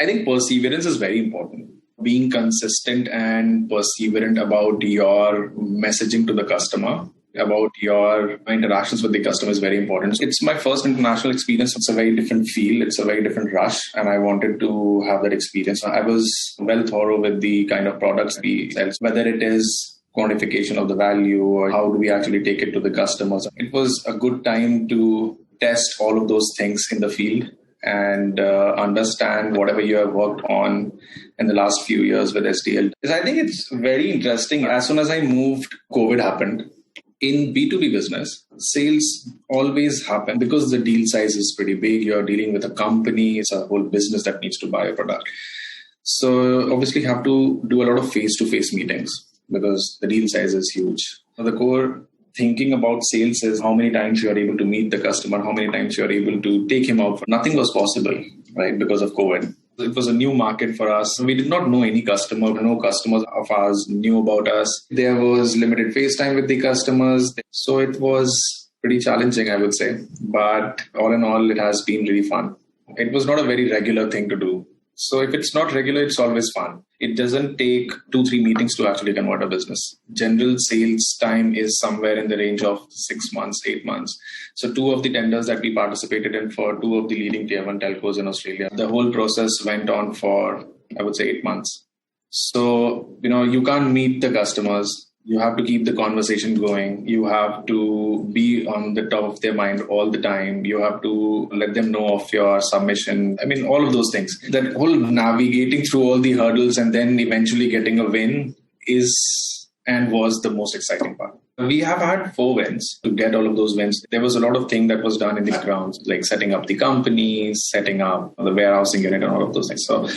I think perseverance is very important. Being consistent and perseverant about your messaging to the customer, about your interactions with the customer is very important. It's my first international experience. It's a very different feel. It's a very different rush. And I wanted to have that experience. I was well thorough with the kind of products we sell, whether it is quantification of the value or how do we actually take it to the customers. It was a good time to test all of those things in the field and understand whatever you have worked on in the last few years with STL. I think it's very interesting. As soon as I moved, COVID happened. In B2B business, sales always happen because the deal size is pretty big. You're dealing with a company. It's a whole business that needs to buy a product. So obviously you have to do a lot of face-to-face meetings because the deal size is huge. So the core thinking about sales is how many times you are able to meet the customer, how many times you are able to take him out. Nothing was possible, right, because of COVID. It was a new market for us. We did not know any customer. No customers of ours knew about us. There was limited face time with the customers. So it was pretty challenging, I would say. But all in all, it has been really fun. It was not a very regular thing to do. So if it's not regular, it's always fun. It doesn't take 2-3 meetings to actually convert a business. General sales time is somewhere in the range of 6 months, 8 months. So 2 of the tenders that we participated in for 2 of the leading tier 1 telcos in Australia, the whole process went on for, I would say, 8 months. So, you can't meet the customers. You have to keep the conversation going. You have to be on the top of their mind all the time. You have to let them know of your submission. I mean, all of those things. That whole navigating through all the hurdles and then eventually getting a win is and was the most exciting part. We have had 4 wins. To get all of those wins, there was a lot of thing that was done in the background, like setting up the company, setting up the warehousing unit and all of those things. So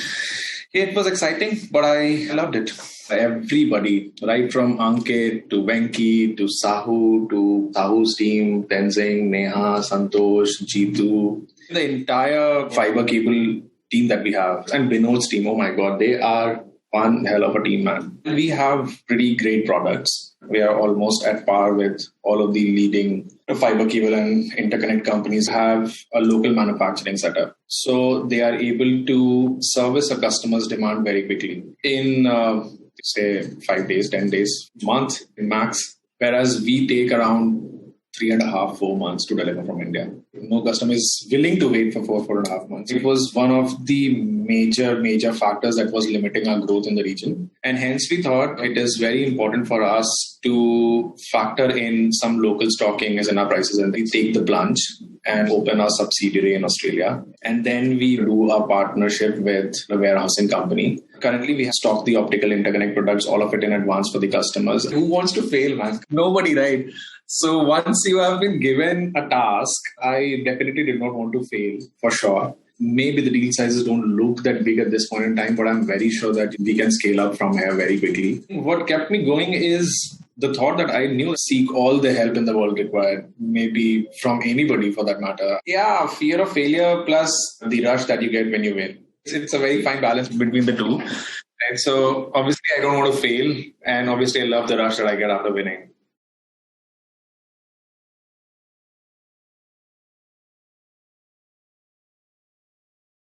it was exciting, but I loved it. Everybody, right from Ankit to Venki to Sahu's team, Tenzing, Neha, Santosh, Jeetu, the entire fiber cable team that we have, and Vinod's team, oh my God, they are one hell of a team, man. We have pretty great products. We are almost at par with all of the leading fiber cable and interconnect companies have a local manufacturing setup. So they are able to service a customer's demand very quickly in, say, 5 days, 10 days, month max. Whereas we take around 3.5-4 months to deliver from India. No customer is willing to wait for 4.5 months. It was one of the major factors that was limiting our growth in the region. And hence we thought it is very important for us to factor in some local stocking as in our prices, and we take the plunge and open our subsidiary in Australia. And then we do a partnership with the warehousing company. Currently, we have stocked the optical interconnect products, all of it in advance for the customers. Who wants to fail, man? Nobody, right? So once you have been given a task, I definitely did not want to fail, for sure. Maybe the deal sizes don't look that big at this point in time, but I'm very sure that we can scale up from here very quickly. What kept me going is the thought that I knew seek all the help in the world required, maybe from anybody for that matter. Yeah, fear of failure plus the rush that you get when you win. It's a very fine balance between the two. And so obviously I don't want to fail. And obviously I love the rush that I get after winning.